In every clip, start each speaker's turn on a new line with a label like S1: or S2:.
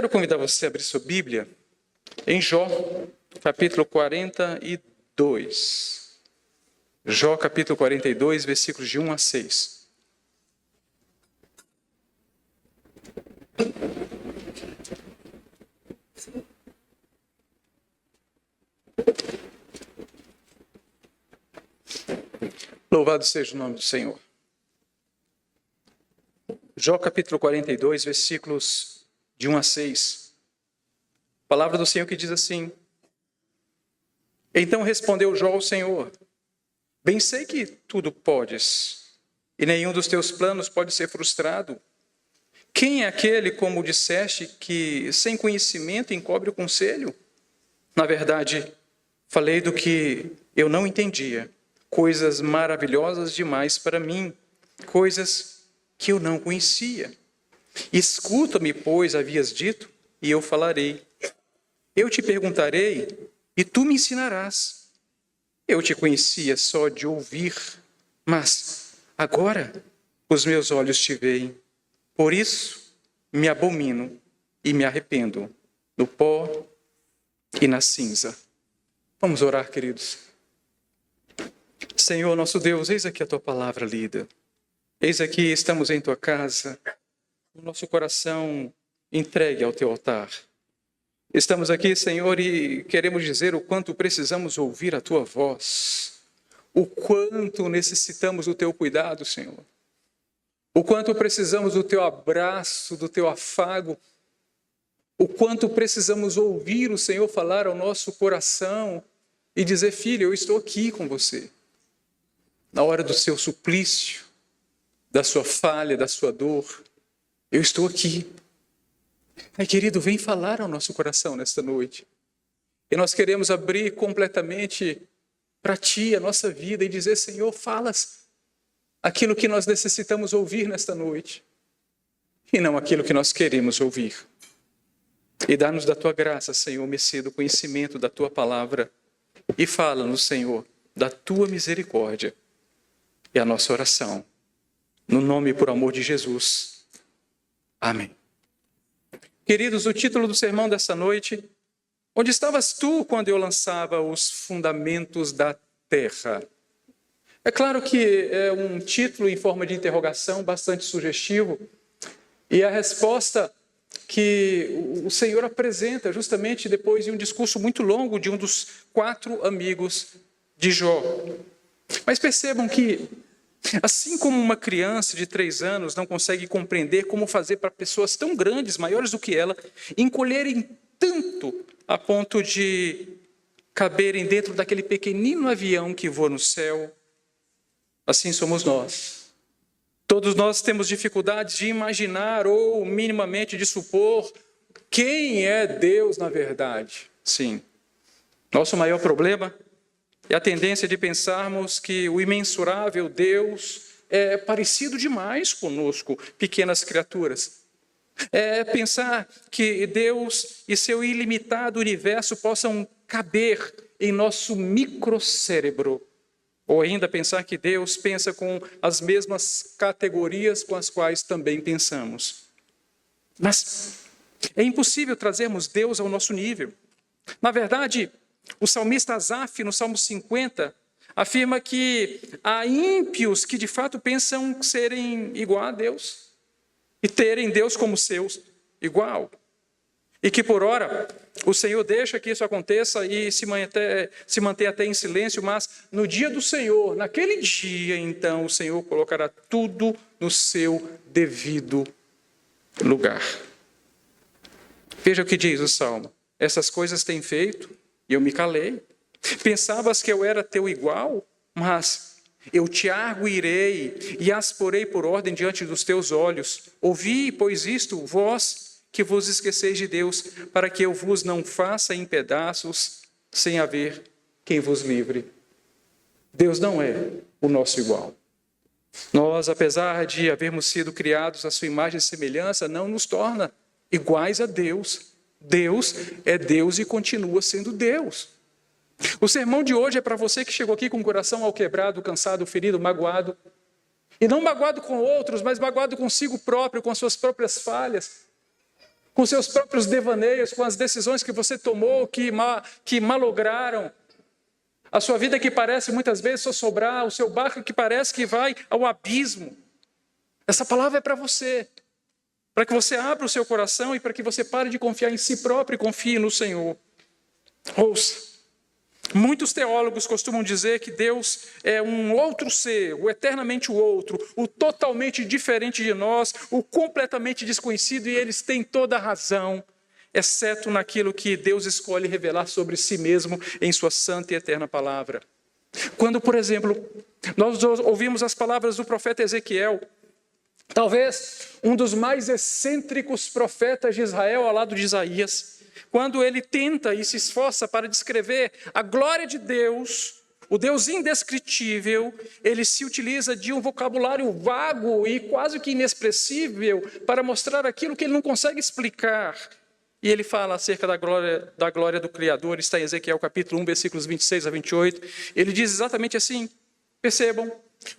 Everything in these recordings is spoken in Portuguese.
S1: Quero convidar você a abrir sua Bíblia em Jó, capítulo 42. Jó, capítulo 42, versículos de 1 a 6. Louvado seja o nome do Senhor. Jó, capítulo 42, versículos de 1 a 6. Palavra do Senhor que diz assim: Então respondeu Jó ao Senhor: Bem sei que tudo podes, e nenhum dos teus planos pode ser frustrado. Quem é aquele, como disseste, que sem conhecimento encobre o conselho? Na verdade, falei do que eu não entendia, coisas maravilhosas demais para mim, coisas que eu não conhecia. Escuta-me, pois, havias dito, e eu falarei. Eu te perguntarei, e tu me ensinarás. Eu te conhecia só de ouvir, mas agora os meus olhos te veem. Por isso me abomino e me arrependo no pó e na cinza. Vamos orar, queridos. Senhor, nosso Deus, eis aqui a tua palavra lida. Eis aqui, estamos em tua casa, o nosso coração entregue ao teu altar. Estamos aqui, Senhor, e queremos dizer o quanto precisamos ouvir a tua voz, o quanto necessitamos do teu cuidado, Senhor, o quanto precisamos do teu abraço, do teu afago, o quanto precisamos ouvir o Senhor falar ao nosso coração e dizer: filho, eu estou aqui com você, na hora do seu suplício, da sua falha, da sua dor, eu estou aqui. Ai, querido, vem falar ao nosso coração nesta noite. E nós queremos abrir completamente para ti a nossa vida e dizer: Senhor, falas aquilo que nós necessitamos ouvir nesta noite e não aquilo que nós queremos ouvir. E dá-nos da tua graça, Senhor, mercê do conhecimento da tua palavra, e fala-nos, Senhor, da tua misericórdia. E a nossa oração, no nome e por amor de Jesus. Amém. Queridos, o título do sermão dessa noite: Onde estavas tu quando eu lançava os fundamentos da terra? É claro que é um título em forma de interrogação bastante sugestivo, e a resposta que o Senhor apresenta justamente depois de um discurso muito longo de um dos 4 amigos de Jó. Mas percebam que, assim como uma criança de 3 anos não consegue compreender como fazer para pessoas tão grandes, maiores do que ela, encolherem tanto a ponto de caberem dentro daquele pequenino avião que voa no céu, assim somos nós. Todos nós temos dificuldades de imaginar ou minimamente de supor quem é Deus na verdade. Sim, nosso maior problema é a tendência de pensarmos que o imensurável Deus é parecido demais conosco, pequenas criaturas. É pensar que Deus e seu ilimitado universo possam caber em nosso microcérebro. Ou ainda pensar que Deus pensa com as mesmas categorias com as quais também pensamos. Mas é impossível trazermos Deus ao nosso nível. Na verdade, o salmista Asaf, no Salmo 50, afirma que há ímpios que de fato pensam serem igual a Deus e terem Deus como seus igual. E que por ora o Senhor deixa que isso aconteça e se mantém até em silêncio, mas no dia do Senhor, naquele dia então, o Senhor colocará tudo no seu devido lugar. Veja o que diz o Salmo: Essas coisas têm feito e eu me calei. Pensavas que eu era teu igual, mas eu te arguirei e as porei por ordem diante dos teus olhos. Ouvi, pois isto, vós que vos esqueceis de Deus, para que eu vos não faça em pedaços, sem haver quem vos livre. Deus não é o nosso igual. Nós, apesar de havermos sido criados à sua imagem e semelhança, não nos torna iguais a Deus. Deus é Deus e continua sendo Deus. O sermão de hoje é para você que chegou aqui com o coração alquebrado, cansado, ferido, magoado. E não magoado com outros, mas magoado consigo próprio, com as suas próprias falhas. com seus próprios devaneios, com as decisões que você tomou, que malograram a sua vida, que parece muitas vezes só sobrar, o seu barco que parece que vai ao abismo. Essa palavra é para você, para que você abra o seu coração e para que você pare de confiar em si próprio e confie no Senhor. Ouça, muitos teólogos costumam dizer que Deus é um outro ser, o eternamente o outro, o totalmente diferente de nós, o completamente desconhecido, e eles têm toda a razão, exceto naquilo que Deus escolhe revelar sobre si mesmo em sua santa e eterna palavra. Quando, por exemplo, nós ouvimos as palavras do profeta Ezequiel, talvez um dos mais excêntricos profetas de Israel ao lado de Isaías, quando ele tenta e se esforça para descrever a glória de Deus, o Deus indescritível, ele se utiliza de um vocabulário vago e quase que inexpressível para mostrar aquilo que ele não consegue explicar. E ele fala acerca da glória do Criador, está em Ezequiel capítulo 1, versículos 26 a 28. Ele diz exatamente assim, percebam,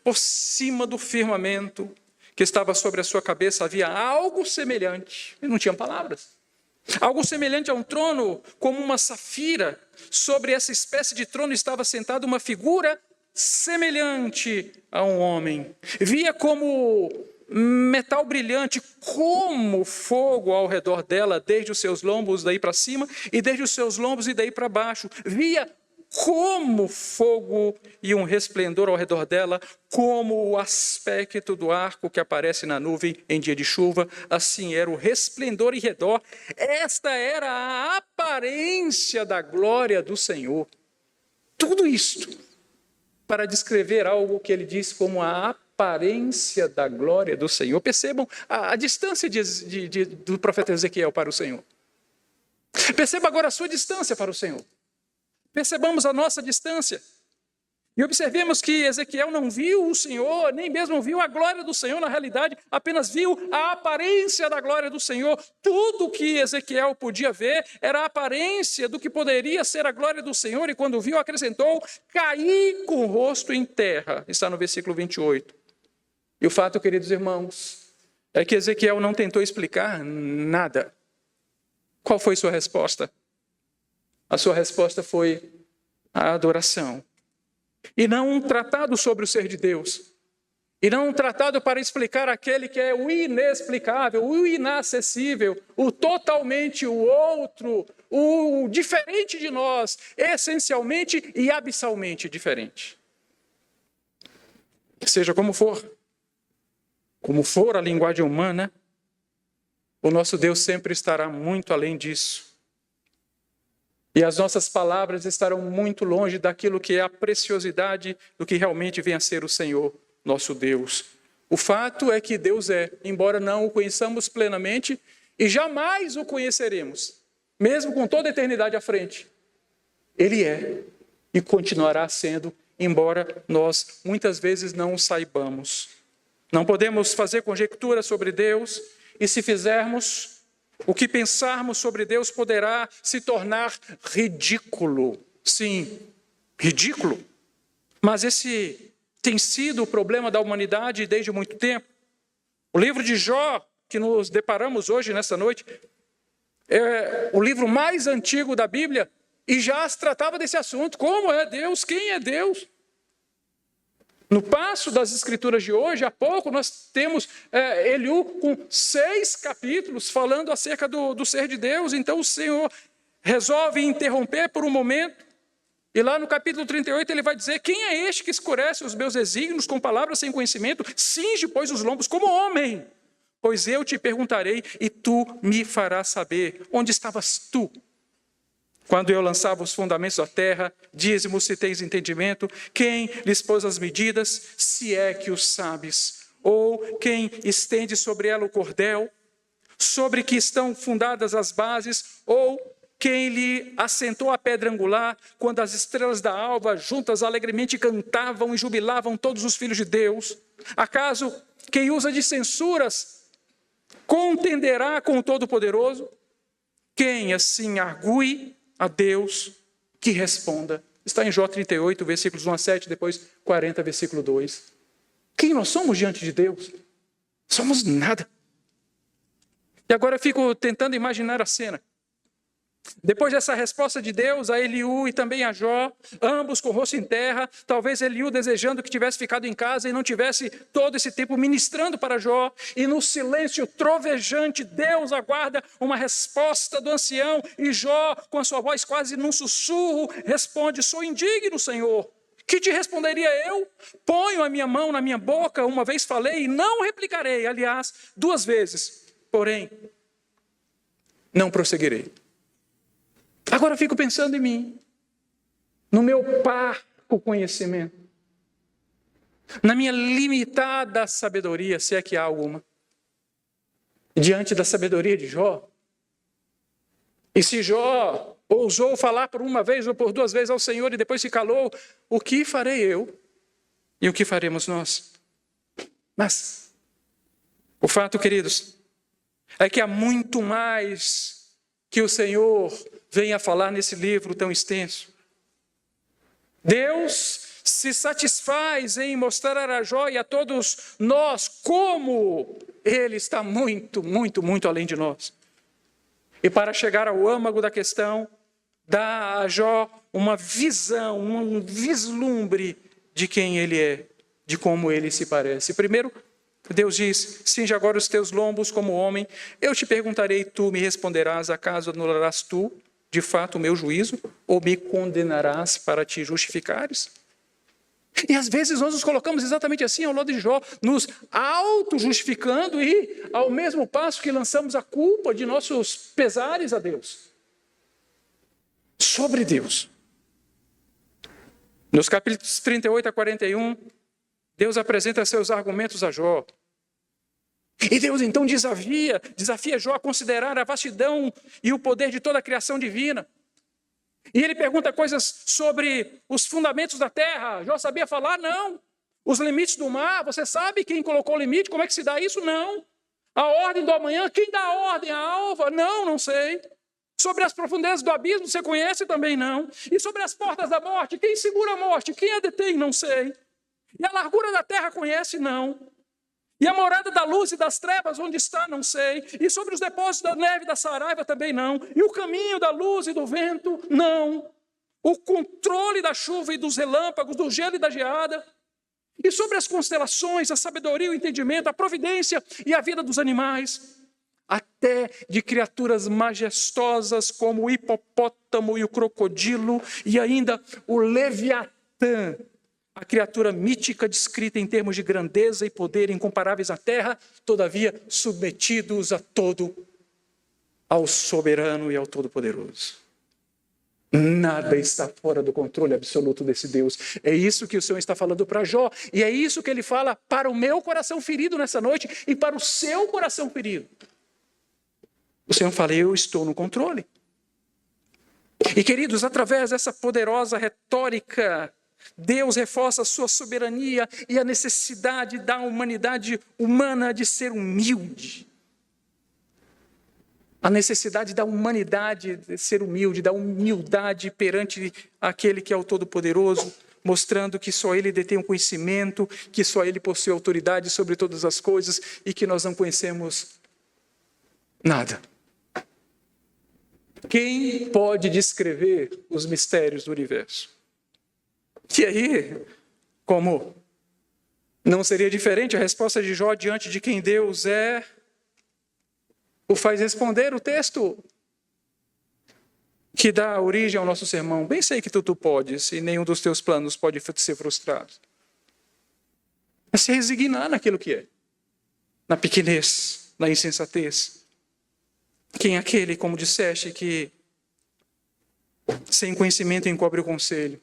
S1: por cima do firmamento que estava sobre a sua cabeça havia algo semelhante, e não tinha palavras, algo semelhante a um trono, como uma safira. Sobre essa espécie de trono estava sentada uma figura semelhante a um homem. Via como metal brilhante, como fogo ao redor dela, desde os seus lombos daí para cima, e desde os seus lombos e daí para baixo. Via como fogo e um resplendor ao redor dela, como o aspecto do arco que aparece na nuvem em dia de chuva, assim era o resplendor em redor. Esta era a aparência da glória do Senhor. Tudo isto para descrever algo que ele diz como a aparência da glória do Senhor. Percebam a distância do profeta Ezequiel para o Senhor. Perceba agora a sua distância para o Senhor. Percebamos a nossa distância e observemos que Ezequiel não viu o Senhor, nem mesmo viu a glória do Senhor, na realidade, apenas viu a aparência da glória do Senhor. Tudo que Ezequiel podia ver era a aparência do que poderia ser a glória do Senhor, e quando viu, acrescentou, caí com o rosto em terra, está no versículo 28. E o fato, queridos irmãos, é que Ezequiel não tentou explicar nada. Qual foi sua resposta? A sua resposta foi a adoração. E não um tratado sobre o ser de Deus. E não um tratado para explicar aquele que é o inexplicável, o inacessível, o totalmente o outro, o diferente de nós, essencialmente e abissalmente diferente. Seja como for a linguagem humana, o nosso Deus sempre estará muito além disso. E as nossas palavras estarão muito longe daquilo que é a preciosidade do que realmente vem a ser o Senhor, nosso Deus. O fato é que Deus é, embora não o conheçamos plenamente, e jamais o conheceremos, mesmo com toda a eternidade à frente. Ele é e continuará sendo, embora nós muitas vezes não o saibamos. Não podemos fazer conjecturas sobre Deus, e se fizermos, o que pensarmos sobre Deus poderá se tornar ridículo. Sim, ridículo. Mas esse tem sido o problema da humanidade desde muito tempo. O livro de Jó, que nos deparamos hoje, nessa noite, é o livro mais antigo da Bíblia e já se tratava desse assunto. Como é Deus? Quem é Deus? No passo das escrituras de hoje, há pouco, nós temos Eliú com 6 capítulos falando acerca do ser de Deus. Então o Senhor resolve interromper por um momento. E lá no capítulo 38 ele vai dizer, quem é este que escurece os meus desígnios com palavras sem conhecimento? Cinge, pois, os lombos como homem. Pois eu te perguntarei e tu me farás saber. Onde estavas tu? Quando eu lançava os fundamentos da terra, dize-me se tens entendimento, quem lhes pôs as medidas, se é que o sabes, ou quem estende sobre ela o cordel, sobre que estão fundadas as bases, ou quem lhe assentou a pedra angular, quando as estrelas da alva juntas alegremente cantavam e jubilavam todos os filhos de Deus. Acaso quem usa de censuras contenderá com o Todo-Poderoso? Quem assim argue a Deus que responda. Está em Jó 38, versículos 1 a 7, depois 40, versículo 2. Quem nós somos diante de Deus? Somos nada. E agora eu fico tentando imaginar a cena. Depois dessa resposta de Deus a Eliú e também a Jó, ambos com o rosto em terra, talvez Eliú desejando que tivesse ficado em casa e não tivesse todo esse tempo ministrando para Jó, e no silêncio trovejante Deus aguarda uma resposta do ancião, e Jó, com a sua voz quase num sussurro, responde: sou indigno, Senhor. Que te responderia eu? Ponho a minha mão na minha boca, uma vez falei e não replicarei, aliás, 2 vezes, porém, não prosseguirei. Agora eu fico pensando em mim, no meu parco conhecimento, na minha limitada sabedoria, se é que há alguma, diante da sabedoria de Jó. E se Jó ousou falar por uma vez ou por 2 vezes ao Senhor e depois se calou, o que farei eu e o que faremos nós? Mas o fato, queridos, é que há muito mais que o Senhor venha falar nesse livro tão extenso. Deus se satisfaz em mostrar a Jó e a todos nós como Ele está muito, muito, muito além de nós. E para chegar ao âmago da questão, dá a Jó uma visão, um vislumbre de quem Ele é, de como Ele se parece. Primeiro, Deus diz: cinge agora os teus lombos como homem. Eu te perguntarei, tu me responderás: acaso anularás tu, de fato, o meu juízo? Ou me condenarás para te justificares? E às vezes nós nos colocamos exatamente assim ao lado de Jó, nos auto-justificando e ao mesmo passo que lançamos a culpa de nossos pesares a Deus. Sobre Deus. Nos capítulos 38 a 41, Deus apresenta seus argumentos a Jó. E Deus então desafia Jó a considerar a vastidão e o poder de toda a criação divina. E ele pergunta coisas sobre os fundamentos da terra. Jó sabia falar? Não. Os limites do mar, você sabe quem colocou o limite? Como é que se dá isso? Não. A ordem do amanhã, quem dá a ordem? A alva? Não, não sei. Sobre as profundezas do abismo, você conhece? Também não. E sobre as portas da morte, quem segura a morte? Quem a detém? Não sei. E a largura da terra conhece? Não. E a morada da luz e das trevas, onde está? Não sei. E sobre os depósitos da neve e da saraiva, também não. E o caminho da luz e do vento? Não. O controle da chuva e dos relâmpagos, do gelo e da geada? E sobre as constelações, a sabedoria e o entendimento, a providência e a vida dos animais? Até de criaturas majestosas como o hipopótamo e o crocodilo, e ainda o Leviatã, a criatura mítica descrita em termos de grandeza e poder incomparáveis à terra, todavia submetidos a todo, ao soberano e ao todo-poderoso. Nada está fora do controle absoluto desse Deus. É isso que o Senhor está falando para Jó, e é isso que ele fala para o meu coração ferido nessa noite e para o seu coração ferido. O Senhor fala: eu estou no controle. E queridos, através dessa poderosa retórica, Deus reforça a sua soberania e a necessidade da humanidade humana de ser humilde. A necessidade da humanidade de ser humilde, da humildade perante aquele que é o Todo-Poderoso, mostrando que só Ele detém o conhecimento, que só Ele possui autoridade sobre todas as coisas e que nós não conhecemos nada. Quem pode descrever os mistérios do universo? E aí, como não seria diferente a resposta de Jó diante de quem Deus é, o faz responder o texto que dá origem ao nosso sermão. Bem sei que tu podes, e nenhum dos teus planos pode ser frustrado. É se resignar naquilo que é, na pequenez, na insensatez. Quem é aquele, como disseste, que sem conhecimento encobre o conselho?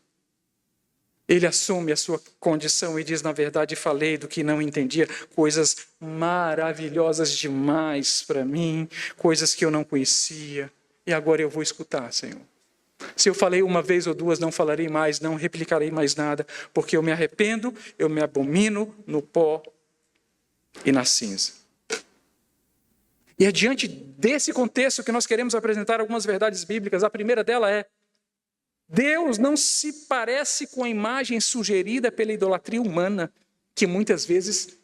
S1: Ele assume a sua condição e diz: na verdade falei do que não entendia, coisas maravilhosas demais para mim, coisas que eu não conhecia, e agora eu vou escutar, Senhor. Se eu falei uma vez ou 2, não falarei mais, não replicarei mais nada, porque eu me arrependo, eu me abomino no pó e na cinza. E é diante desse contexto que nós queremos apresentar algumas verdades bíblicas. A primeira dela é: Deus não se parece com a imagem sugerida pela idolatria humana que muitas vezes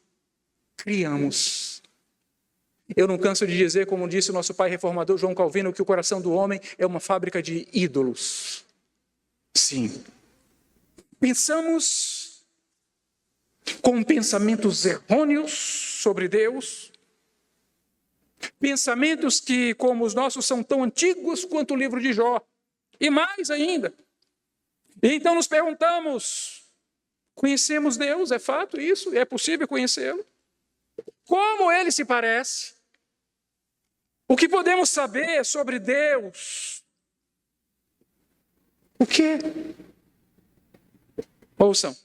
S1: criamos. Eu não canso de dizer, como disse o nosso pai reformador João Calvino, que o coração do homem é uma fábrica de ídolos. Sim. Pensamos com pensamentos errôneos sobre Deus, pensamentos que, como os nossos, são tão antigos quanto o livro de Jó, e mais ainda. E então nos perguntamos, conhecemos Deus, é fato isso? É possível conhecê-lo? Como ele se parece? O que podemos saber sobre Deus? O quê? Ouçam,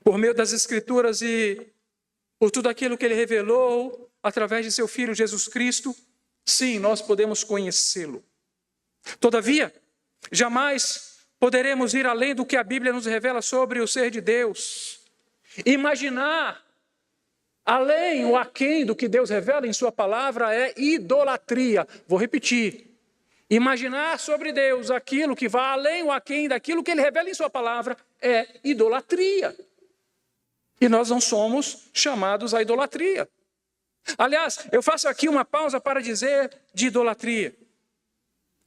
S1: por meio das Escrituras e por tudo aquilo que ele revelou através de seu Filho Jesus Cristo, sim, nós podemos conhecê-lo. Todavia, jamais poderemos ir além do que a Bíblia nos revela sobre o ser de Deus. Imaginar além ou aquém do que Deus revela em sua palavra é idolatria. Vou repetir. Imaginar sobre Deus aquilo que vai além ou aquém daquilo que ele revela em sua palavra é idolatria. E nós não somos chamados à idolatria. Aliás, eu faço aqui uma pausa para dizer de idolatria,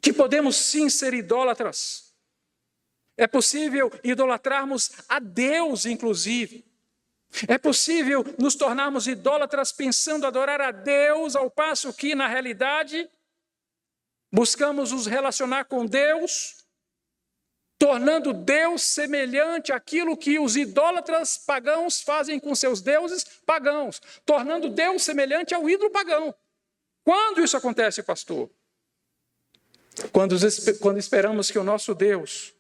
S1: que podemos sim ser idólatras. É possível idolatrarmos a Deus, inclusive. É possível nos tornarmos idólatras pensando adorar a Deus, ao passo que, na realidade, buscamos nos relacionar com Deus, tornando Deus semelhante àquilo que os idólatras pagãos fazem com seus deuses pagãos, tornando Deus semelhante ao ídolo pagão. Quando isso acontece, pastor? Quando esperamos que o nosso Deus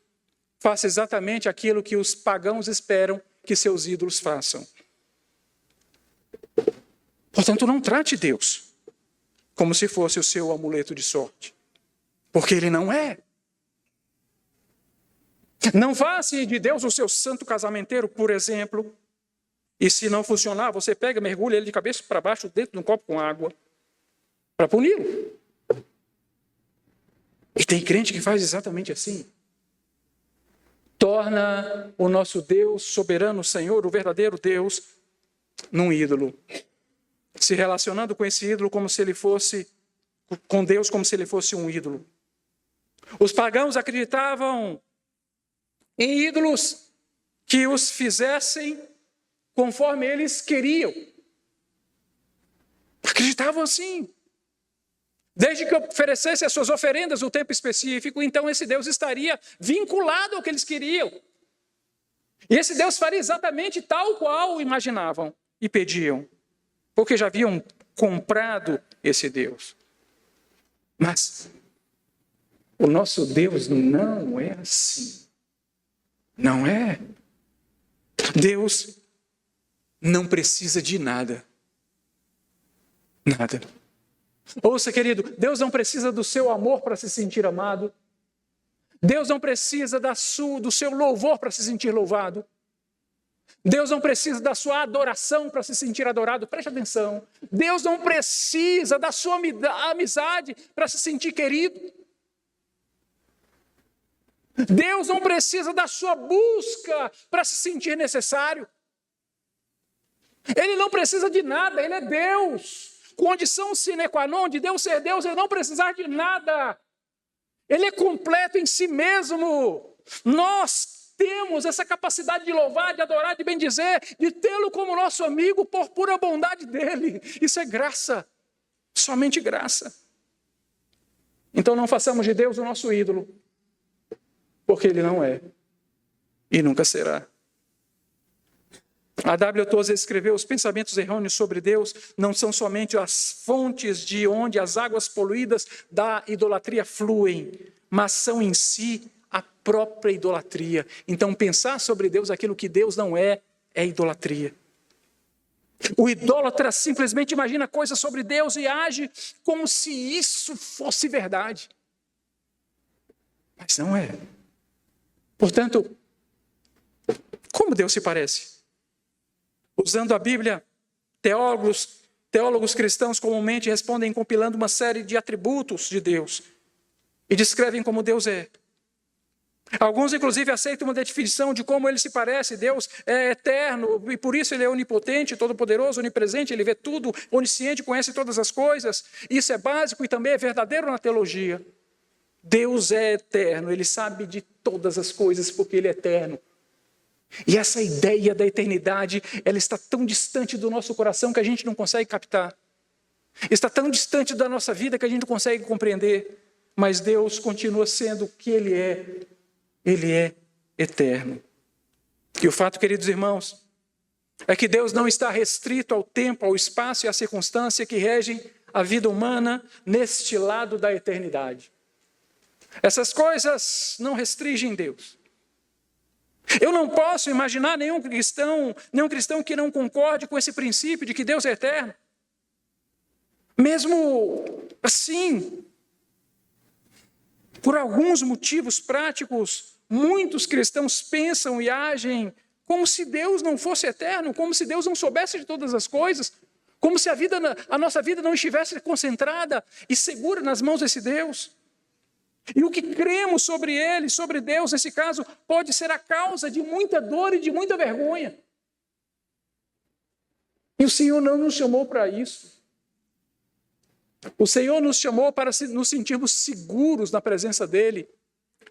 S1: faça exatamente aquilo que os pagãos esperam que seus ídolos façam. Portanto, não trate Deus como se fosse o seu amuleto de sorte, porque ele não é. Não faça de Deus o seu santo casamenteiro, por exemplo, e se não funcionar, você pega, mergulha ele de cabeça para baixo dentro de um copo com água para puni-lo. E tem crente que faz exatamente assim. Torna o nosso Deus soberano, Senhor, o verdadeiro Deus, num ídolo. Se relacionando com esse ídolo como se ele fosse, com Deus como se ele fosse um ídolo. Os pagãos acreditavam em ídolos que os fizessem conforme eles queriam. Acreditavam assim. Desde que oferecesse as suas oferendas no tempo específico, então esse Deus estaria vinculado ao que eles queriam. E esse Deus faria exatamente tal qual imaginavam e pediam, porque já haviam comprado esse Deus. Mas o nosso Deus não é assim. Não é. Deus não precisa de nada. Nada. Ouça, querido, Deus não precisa do seu amor para se sentir amado. Deus não precisa do seu louvor para se sentir louvado. Deus não precisa da sua adoração para se sentir adorado. Preste atenção. Deus não precisa da sua amizade para se sentir querido. Deus não precisa da sua busca para se sentir necessário. Ele não precisa de nada, ele é Deus. Condição sine qua non de Deus ser Deus, ele não precisar de nada. Ele é completo em si mesmo. Nós temos essa capacidade de louvar, de adorar, de bendizer, de tê-lo como nosso amigo por pura bondade dele. Isso é graça, somente graça. Então não façamos de Deus o nosso ídolo, porque ele não é e nunca será. A W. Tozer escreveu: os pensamentos errôneos sobre Deus não são somente as fontes de onde as águas poluídas da idolatria fluem, mas são em si a própria idolatria. Então pensar sobre Deus aquilo que Deus não é idolatria. O idólatra simplesmente imagina coisas sobre Deus e age como se isso fosse verdade. Mas não é. Portanto, como Deus se parece? Usando a Bíblia, teólogos cristãos comumente respondem compilando uma série de atributos de Deus e descrevem como Deus é. Alguns, inclusive, aceitam uma definição de como ele se parece. Deus é eterno e por isso ele é onipotente, todo-poderoso, onipresente, ele vê tudo, onisciente, conhece todas as coisas. Isso é básico e também é verdadeiro na teologia. Deus é eterno, ele sabe de todas as coisas porque ele é eterno. E essa ideia da eternidade, ela está tão distante do nosso coração que a gente não consegue captar. Está tão distante da nossa vida que a gente não consegue compreender. Mas Deus continua sendo o que ele é. Ele é eterno. E o fato, queridos irmãos, é que Deus não está restrito ao tempo, ao espaço e à circunstância que regem a vida humana neste lado da eternidade. Essas coisas não restringem Deus. Eu não posso imaginar nenhum cristão que não concorde com esse princípio de que Deus é eterno. Mesmo assim, por alguns motivos práticos, muitos cristãos pensam e agem como se Deus não fosse eterno, como se Deus não soubesse de todas as coisas, como se a nossa vida não estivesse concentrada e segura nas mãos desse Deus. E o que cremos sobre Ele, sobre Deus, nesse caso, pode ser a causa de muita dor e de muita vergonha. E o Senhor não nos chamou para isso. O Senhor nos chamou para nos sentirmos seguros na presença dEle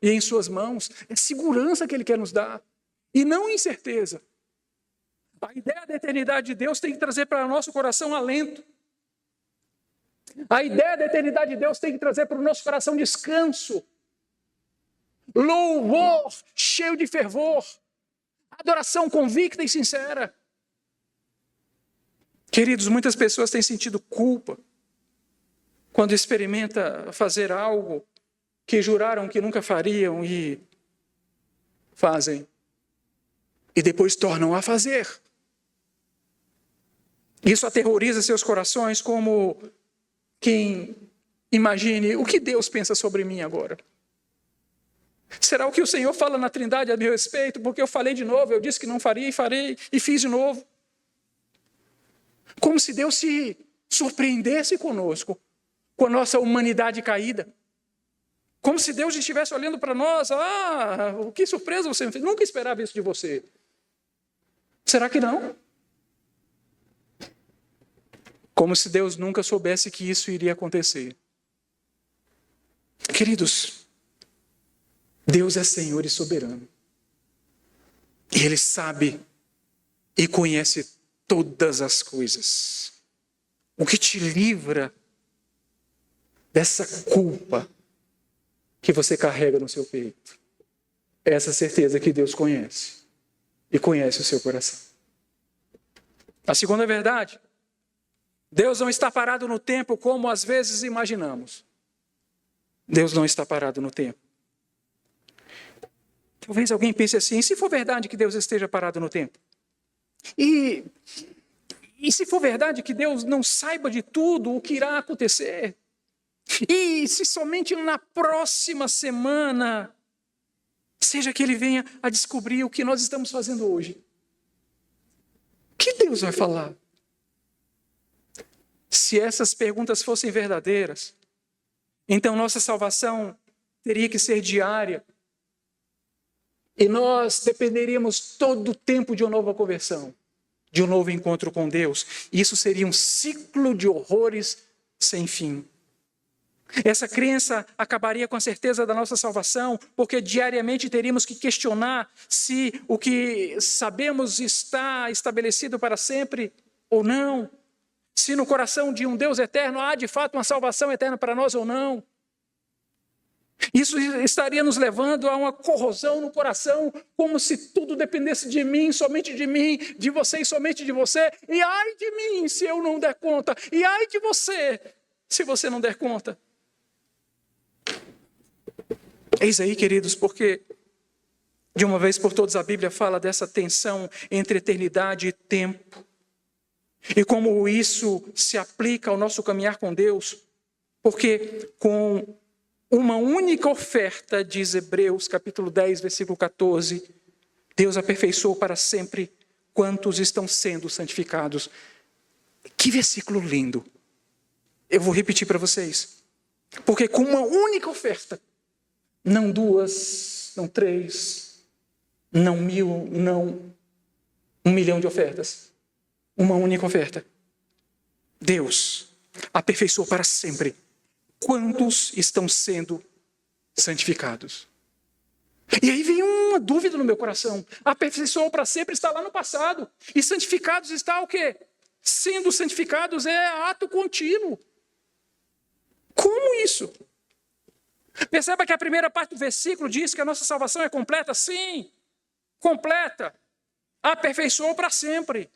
S1: e em suas mãos. É segurança que Ele quer nos dar, e não incerteza. A ideia da eternidade de Deus tem que trazer para o nosso coração alento. A ideia da eternidade de Deus tem que trazer para o nosso coração descanso, louvor cheio de fervor, adoração convicta e sincera. Queridos, muitas pessoas têm sentido culpa quando experimenta fazer algo que juraram que nunca fariam e fazem, e depois tornam a fazer. Isso aterroriza seus corações como quem imagine o que Deus pensa sobre mim agora. Será o que o Senhor fala na Trindade a meu respeito? Porque eu falei de novo, eu disse que não faria e farei e fiz de novo. Como se Deus se surpreendesse conosco, com a nossa humanidade caída. Como se Deus estivesse olhando para nós, que surpresa você me fez, nunca esperava isso de você. Será que não? Como se Deus nunca soubesse que isso iria acontecer. Queridos, Deus é Senhor e soberano. E Ele sabe e conhece todas as coisas. O que te livra dessa culpa que você carrega no seu peito é essa certeza que Deus conhece e conhece o seu coração. A segunda verdade: Deus não está parado no tempo como às vezes imaginamos. Deus não está parado no tempo. Talvez alguém pense assim: e se for verdade que Deus esteja parado no tempo? E se for verdade que Deus não saiba de tudo o que irá acontecer? E se somente na próxima semana seja que Ele venha a descobrir o que nós estamos fazendo hoje? O que Deus vai falar? Se essas perguntas fossem verdadeiras, então nossa salvação teria que ser diária. E nós dependeríamos todo o tempo de uma nova conversão, de um novo encontro com Deus. E isso seria um ciclo de horrores sem fim. Essa crença acabaria com a certeza da nossa salvação, porque diariamente teríamos que questionar se o que sabemos está estabelecido para sempre ou não. Se no coração de um Deus eterno há de fato uma salvação eterna para nós ou não. Isso estaria nos levando a uma corrosão no coração, como se tudo dependesse de mim, somente de mim, de você e somente de você. E ai de mim se eu não der conta, e ai de você se você não der conta. Eis aí, queridos, porque de uma vez por todas a Bíblia fala dessa tensão entre eternidade e tempo. E como isso se aplica ao nosso caminhar com Deus, porque com uma única oferta, diz Hebreus capítulo 10, versículo 14, Deus aperfeiçoou para sempre quantos estão sendo santificados. Que versículo lindo! Eu vou repetir para vocês. Porque com uma única oferta, Não 2, não 3, não 1000, não 1.000.000 de ofertas. Uma única oferta. Deus aperfeiçoou para sempre. Quantos estão sendo santificados? E aí vem uma dúvida no meu coração. Aperfeiçoou para sempre está lá no passado. E santificados está o quê? Sendo santificados é ato contínuo. Como isso? Perceba que a primeira parte do versículo diz que a nossa salvação é completa. Sim, completa. Aperfeiçoou para sempre.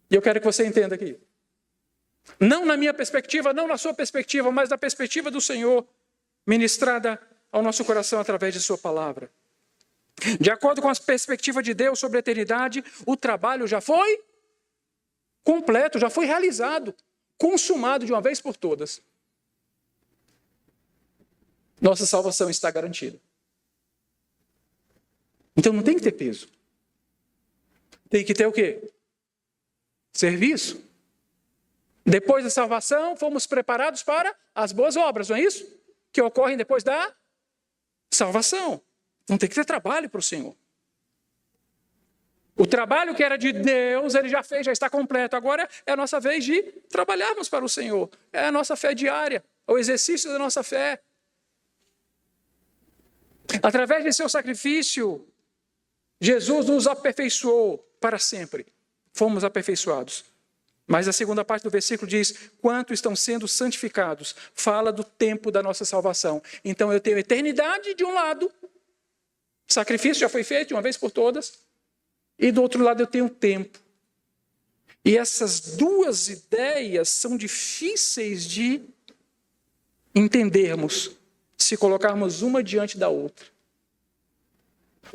S1: E eu quero que você entenda aqui. Não na minha perspectiva, não na sua perspectiva, mas na perspectiva do Senhor, ministrada ao nosso coração através de sua palavra. De acordo com a perspectiva de Deus sobre a eternidade, o trabalho já foi completo, já foi realizado, consumado de uma vez por todas. Nossa salvação está garantida. Então não tem que ter peso. Tem que ter o quê? Serviço. Depois da salvação, fomos preparados para as boas obras, não é isso? Que ocorrem depois da salvação. Então tem que ter trabalho para o Senhor. O trabalho que era de Deus, Ele já fez, já está completo. Agora é a nossa vez de trabalharmos para o Senhor. É a nossa fé diária, o exercício da nossa fé. Através de seu sacrifício, Jesus nos aperfeiçoou para sempre. Fomos aperfeiçoados. Mas a segunda parte do versículo diz, quanto estão sendo santificados. Fala do tempo da nossa salvação. Então eu tenho eternidade de um lado. O sacrifício já foi feito de uma vez por todas. E do outro lado eu tenho tempo. E essas duas ideias são difíceis de entendermos se colocarmos uma diante da outra.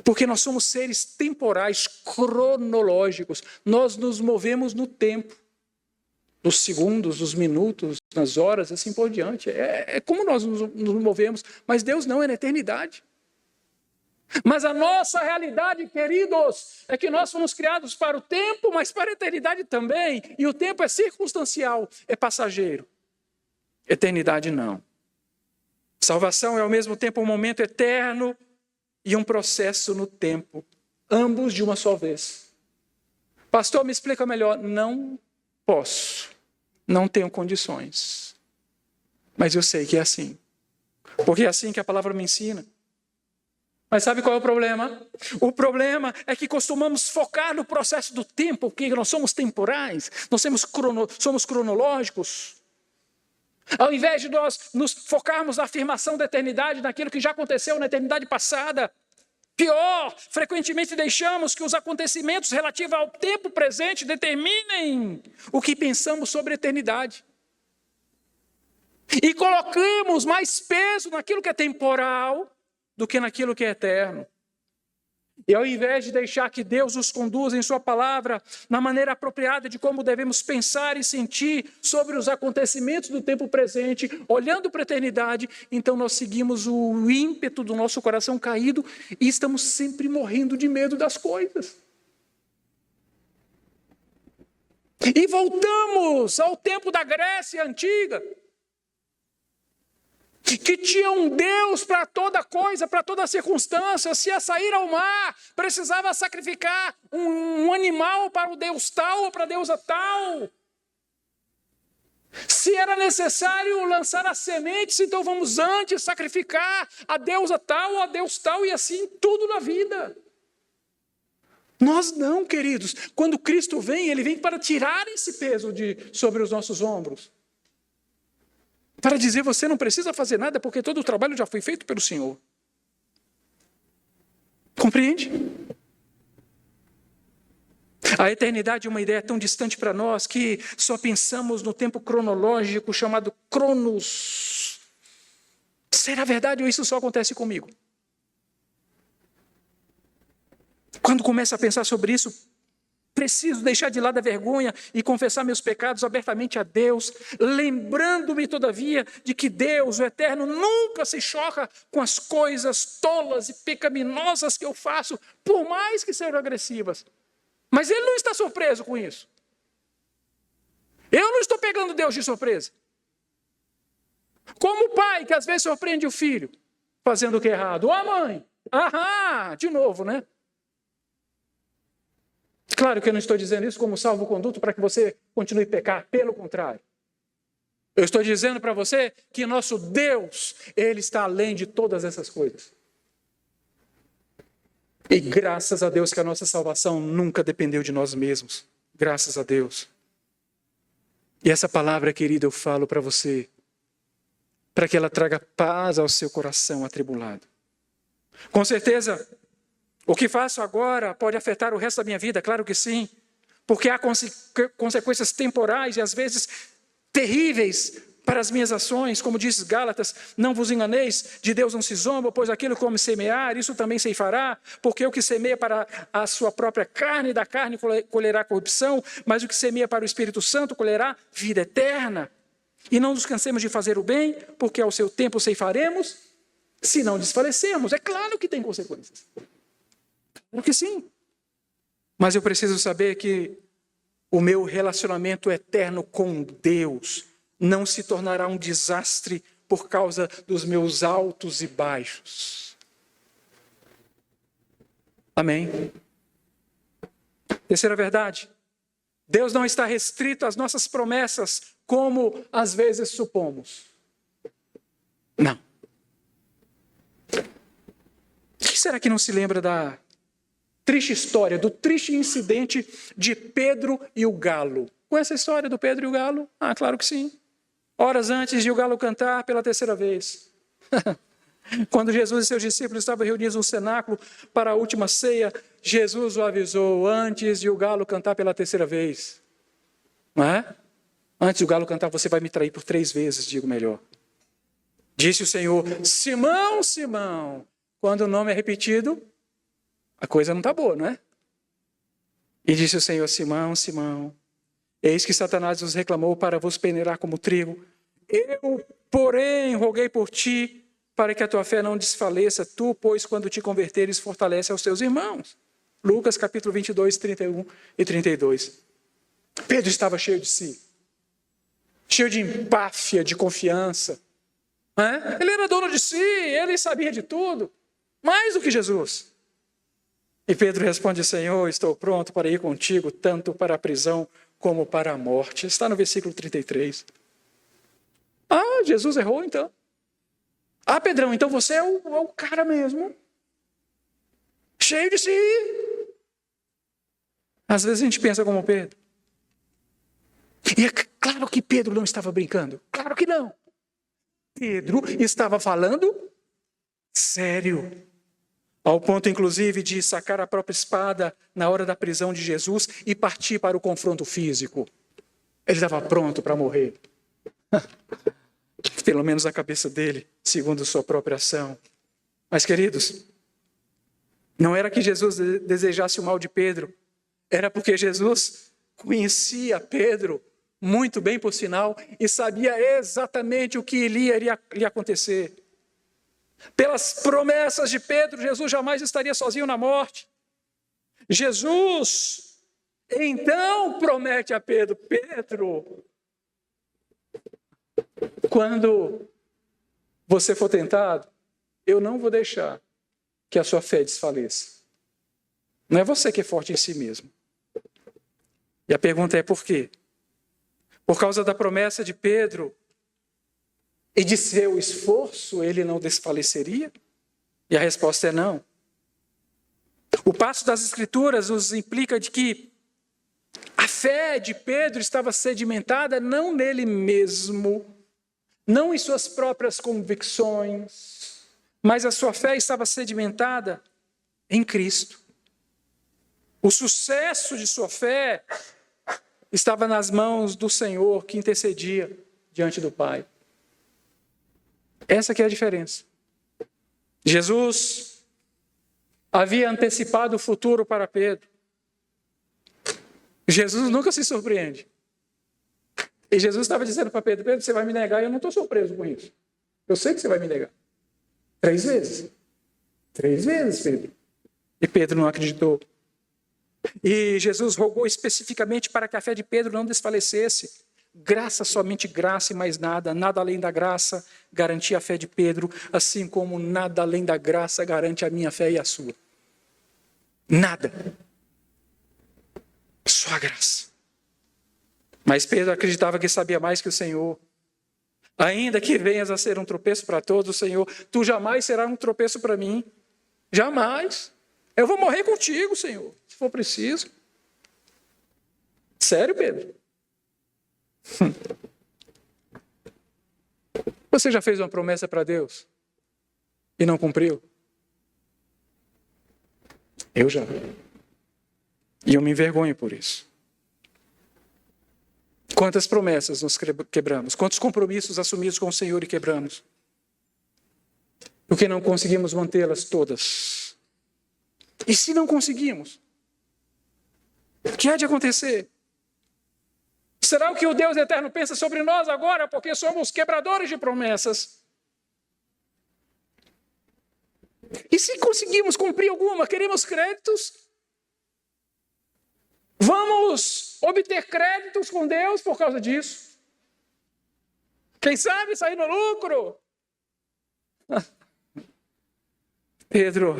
S1: Porque nós somos seres temporais, cronológicos. Nós nos movemos no tempo. Nos segundos, nos minutos, nas horas, assim por diante. É como nós nos movemos. Mas Deus não, é na eternidade. Mas a nossa realidade, queridos, é que nós fomos criados para o tempo, mas para a eternidade também. E o tempo é circunstancial, é passageiro. Eternidade não. Salvação é ao mesmo tempo um momento eterno e um processo no tempo. Ambos de uma só vez. Pastor, me explica melhor. Não posso. Não tenho condições. Mas eu sei que é assim. Porque é assim que a palavra me ensina. Mas sabe qual é o problema? O problema é que costumamos focar no processo do tempo, porque nós somos temporais, nós somos cronológicos. Ao invés de nós nos focarmos na afirmação da eternidade, naquilo que já aconteceu na eternidade passada, pior, frequentemente deixamos que os acontecimentos relativos ao tempo presente determinem o que pensamos sobre a eternidade. E colocamos mais peso naquilo que é temporal do que naquilo que é eterno. E ao invés de deixar que Deus nos conduza em sua palavra na maneira apropriada de como devemos pensar e sentir sobre os acontecimentos do tempo presente, olhando para a eternidade, então nós seguimos o ímpeto do nosso coração caído e estamos sempre morrendo de medo das coisas. E voltamos ao tempo da Grécia antiga, que tinha um Deus para toda coisa, para toda circunstância. Se ia sair ao mar, precisava sacrificar um animal para o Deus tal ou para a deusa tal. Se era necessário lançar as sementes, então vamos antes sacrificar a deusa tal ou a Deus tal, e assim tudo na vida. Nós não, queridos. Quando Cristo vem, Ele vem para tirar esse peso sobre os nossos ombros. Para dizer, você não precisa fazer nada, porque todo o trabalho já foi feito pelo Senhor. Compreende? A eternidade é uma ideia tão distante para nós que só pensamos no tempo cronológico chamado Cronos. Será verdade ou isso só acontece comigo? Quando começo a pensar sobre isso, preciso deixar de lado a vergonha e confessar meus pecados abertamente a Deus, lembrando-me, todavia, de que Deus, o Eterno, nunca se choca com as coisas tolas e pecaminosas que eu faço, por mais que sejam agressivas. Mas Ele não está surpreso com isso. Eu não estou pegando Deus de surpresa.
S2: Como o pai que às vezes surpreende o filho fazendo o que é errado. Ou a mãe. Aham, de novo, né? Claro que eu não estou dizendo isso como salvo-conduto para que você continue a pecar. Pelo contrário. Eu estou dizendo para você que nosso Deus, Ele está além de todas essas coisas. E graças a Deus que a nossa salvação nunca dependeu de nós mesmos. Graças a Deus. E essa palavra, querida, eu falo para você, para que ela traga paz ao seu coração atribulado. Com certeza, o que faço agora pode afetar o resto da minha vida, claro que sim, porque há consequências temporais e às vezes terríveis para as minhas ações, como diz Gálatas, não vos enganeis, de Deus não se zomba, pois aquilo que o homem semear, isso também ceifará, porque o que semeia para a sua própria carne, da carne colherá corrupção, mas o que semeia para o Espírito Santo colherá vida eterna. E não nos cansemos de fazer o bem, porque ao seu tempo ceifaremos, se não desfalecemos. É claro que tem consequências. Claro que sim. Mas eu preciso saber que o meu relacionamento eterno com Deus não se tornará um desastre por causa dos meus altos e baixos. Amém? Terceira verdade. Deus não está restrito às nossas promessas, como às vezes supomos. Não. Quem será que não se lembra da triste história, do triste incidente de Pedro e o galo? Conhece a história do Pedro e o galo? Ah, claro que sim. Horas antes de o galo cantar pela terceira vez. Quando Jesus e seus discípulos estavam reunidos no cenáculo para a última ceia, Jesus o avisou antes de o galo cantar pela terceira vez. Não é? Antes do galo cantar, você vai me trair por 3 vezes, digo melhor. Disse o Senhor, Simão, Simão. Quando o nome é repetido, a coisa não está boa, não é? E disse o Senhor, Simão, Simão, eis que Satanás vos reclamou para vos peneirar como trigo. Eu, porém, roguei por ti, para que a tua fé não desfaleça. Tu, pois, quando te converteres, fortalece aos teus irmãos. Lucas, capítulo 22, 31 e 32. Pedro estava cheio de si. Cheio de empáfia, de confiança. Ele era dono de si, ele sabia de tudo. Mais do que Jesus. E Pedro responde, Senhor, estou pronto para ir contigo, tanto para a prisão como para a morte. Está no versículo 33. Ah, Jesus errou então. Ah, Pedrão, então você é o cara mesmo. Cheio de si. Às vezes a gente pensa como Pedro. E é claro que Pedro não estava brincando. Claro que não. Pedro estava falando sério. Ao ponto, inclusive, de sacar a própria espada na hora da prisão de Jesus e partir para o confronto físico. Ele estava pronto para morrer. Pelo menos a cabeça dele, segundo sua própria ação. Mas, queridos, não era que Jesus desejasse o mal de Pedro. Era porque Jesus conhecia Pedro muito bem, por sinal, e sabia exatamente o que iria lhe acontecer. Pelas promessas de Pedro, Jesus jamais estaria sozinho na morte. Jesus, então, promete a Pedro, Pedro, quando você for tentado, eu não vou deixar que a sua fé desfaleça. Não é você que é forte em si mesmo. E a pergunta é por quê? Por causa da promessa de Pedro e de seu esforço, ele não desfaleceria? E a resposta é não. O passo das Escrituras nos implica de que a fé de Pedro estava sedimentada não nele mesmo, não em suas próprias convicções, mas a sua fé estava sedimentada em Cristo. O sucesso de sua fé estava nas mãos do Senhor que intercedia diante do Pai. Essa que é a diferença. Jesus havia antecipado o futuro para Pedro. Jesus nunca se surpreende. E Jesus estava dizendo para Pedro, Pedro, você vai me negar e eu não estou surpreso com isso. Eu sei que você vai me negar. 3 vezes. 3 vezes, Pedro. E Pedro não acreditou. E Jesus rogou especificamente para que a fé de Pedro não desfalecesse. Graça, somente graça e mais nada. Nada além da graça garantia a fé de Pedro, assim como nada além da graça garante a minha fé e a sua. Nada. Só a graça. Mas Pedro acreditava que sabia mais que o Senhor. Ainda que venhas a ser um tropeço para todos, Senhor, tu jamais serás um tropeço para mim. Jamais. Eu vou morrer contigo, Senhor, se for preciso. Sério, Pedro? Você já fez uma promessa para Deus e não cumpriu? Eu já. E eu me envergonho por isso. Quantas promessas nós quebramos? Quantos compromissos assumidos com o Senhor e quebramos? Porque não conseguimos mantê-las todas. E se não conseguimos? O que há de acontecer? Será o que o Deus eterno pensa sobre nós agora, porque somos quebradores de promessas? E se conseguimos cumprir alguma, queremos créditos? Vamos obter créditos com Deus por causa disso? Quem sabe sair no lucro? Pedro,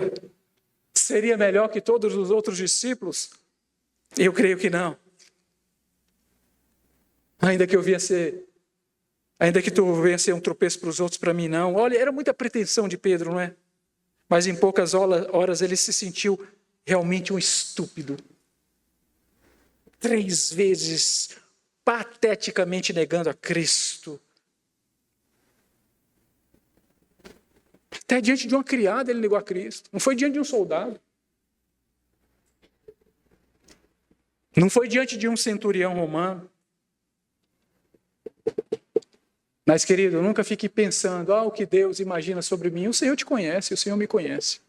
S2: seria melhor que todos os outros discípulos? Eu creio que não. Ainda que tu venha ser um tropeço para os outros, para mim não. Olha, era muita pretensão de Pedro, não é? Mas em poucas horas ele se sentiu realmente um estúpido. 3 vezes, pateticamente negando a Cristo. Até diante de uma criada ele negou a Cristo. Não foi diante de um soldado. Não foi diante de um centurião romano. Mas, querido, nunca fique pensando, o que Deus imagina sobre mim. O Senhor te conhece, o Senhor me conhece.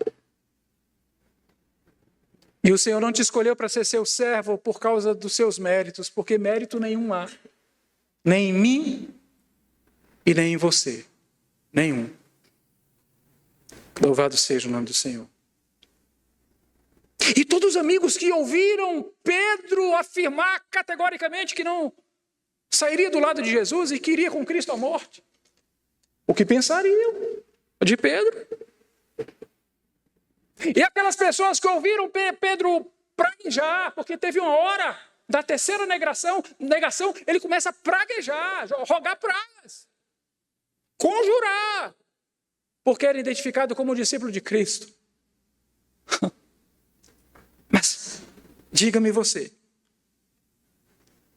S2: E o Senhor não te escolheu para ser seu servo por causa dos seus méritos, porque mérito nenhum há. Nem em mim e nem em você. Nenhum. Louvado seja o nome do Senhor. E todos os amigos que ouviram Pedro afirmar categoricamente que não sairia do lado de Jesus e que iria com Cristo à morte. O que pensariam de Pedro? E aquelas pessoas que ouviram Pedro praguejar, porque teve uma hora da terceira negação, ele começa a praguejar, rogar pragas, conjurar, porque era identificado como discípulo de Cristo. Mas, diga-me você,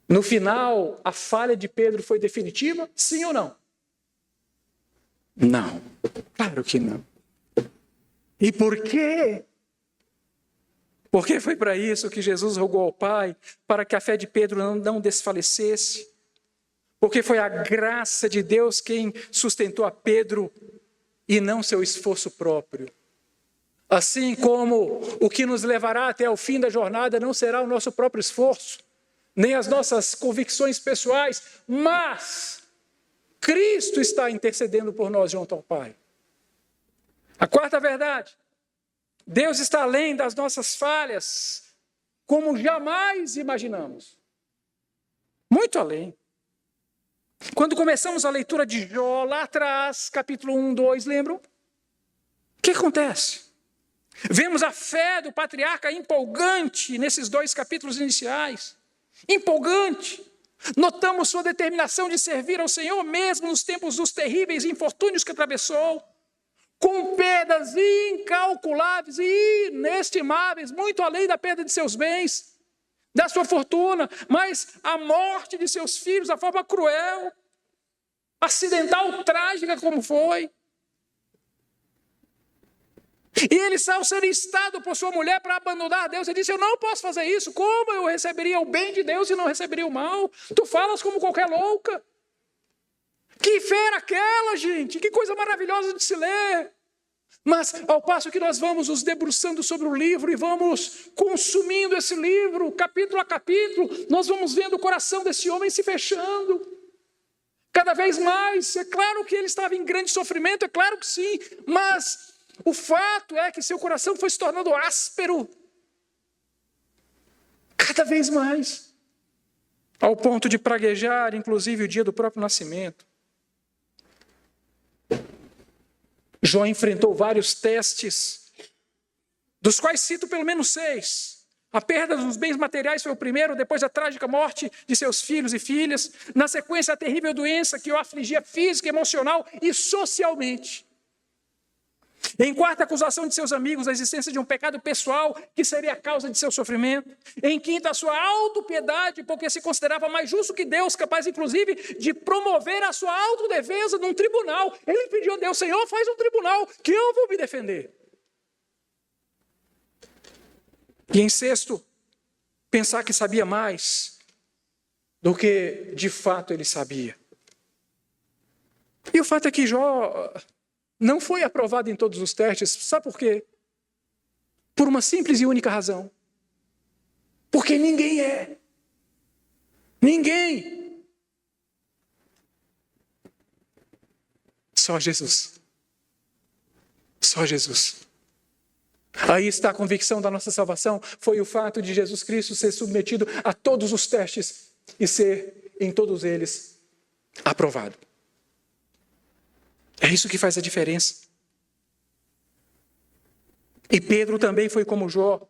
S2: no final, a falha de Pedro foi definitiva? Sim ou não? Não. Claro que não. E por quê? Porque foi para isso que Jesus rogou ao Pai, para que a fé de Pedro não desfalecesse. Porque foi a graça de Deus quem sustentou a Pedro e não seu esforço próprio. Assim como o que nos levará até o fim da jornada não será o nosso próprio esforço, nem as nossas convicções pessoais, mas Cristo está intercedendo por nós junto ao Pai. A quarta verdade, Deus está além das nossas falhas, como jamais imaginamos. Muito além. Quando começamos a leitura de Jó, lá atrás, capítulo 1, 2, lembram? O que acontece? Vemos a fé do patriarca empolgante nesses 2 capítulos iniciais. Empolgante. Notamos sua determinação de servir ao Senhor mesmo nos tempos dos terríveis infortúnios que atravessou, com perdas incalculáveis e inestimáveis, muito além da perda de seus bens, da sua fortuna, mas a morte de seus filhos, a forma cruel, acidental, trágica como foi. E ele, ao ser instado por sua mulher para abandonar Deus, ele disse, eu não posso fazer isso. Como eu receberia o bem de Deus e não receberia o mal? Tu falas como qualquer louca. Que fé era aquela, gente? Que coisa maravilhosa de se ler. Mas, ao passo que nós vamos nos debruçando sobre o livro e vamos consumindo esse livro, capítulo a capítulo, nós vamos vendo o coração desse homem se fechando. Cada vez mais. É claro que ele estava em grande sofrimento, é claro que sim, mas o fato é que seu coração foi se tornando áspero. Cada vez mais. ao ponto de praguejar, inclusive, o dia do próprio nascimento. Jó enfrentou vários testes, dos quais cito pelo menos 6. A perda dos bens materiais foi o primeiro, depois a trágica morte de seus filhos e filhas. Na sequência, a terrível doença que o afligia física, emocional e socialmente. Em quarta, a acusação de seus amigos, a existência de um pecado pessoal que seria a causa de seu sofrimento. Em quinta, a sua autopiedade, porque se considerava mais justo que Deus, capaz inclusive de promover a sua autodefesa num tribunal. Ele pediu a Deus: Senhor, faz um tribunal que eu vou me defender. E em sexto, pensar que sabia mais do que de fato ele sabia. E o fato é que Jó não foi aprovado em todos os testes. Sabe por quê? Por uma simples e única razão. Porque ninguém é. Ninguém. Só Jesus. Só Jesus. Aí está a convicção da nossa salvação. Foi o fato de Jesus Cristo ser submetido a todos os testes e ser, em todos eles, aprovado. É isso que faz a diferença. E Pedro também foi como Jó.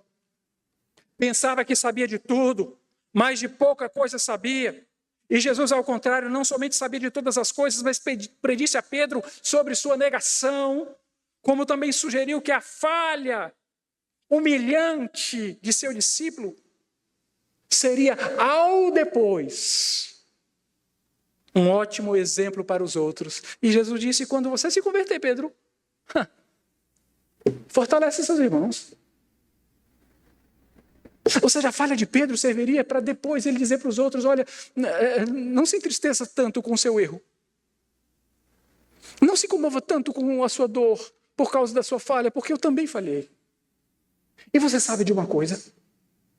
S2: Pensava que sabia de tudo, mas de pouca coisa sabia. E Jesus, ao contrário, não somente sabia de todas as coisas, mas predisse a Pedro sobre sua negação, como também sugeriu que a falha humilhante de seu discípulo seria, ao depois, um ótimo exemplo para os outros. E Jesus disse: quando você se converter, Pedro, fortalece seus irmãos. Ou seja, a falha de Pedro serviria para depois ele dizer para os outros: olha, não se entristeça tanto com o seu erro. Não se comova tanto com a sua dor por causa da sua falha, porque eu também falhei. E você sabe de uma coisa?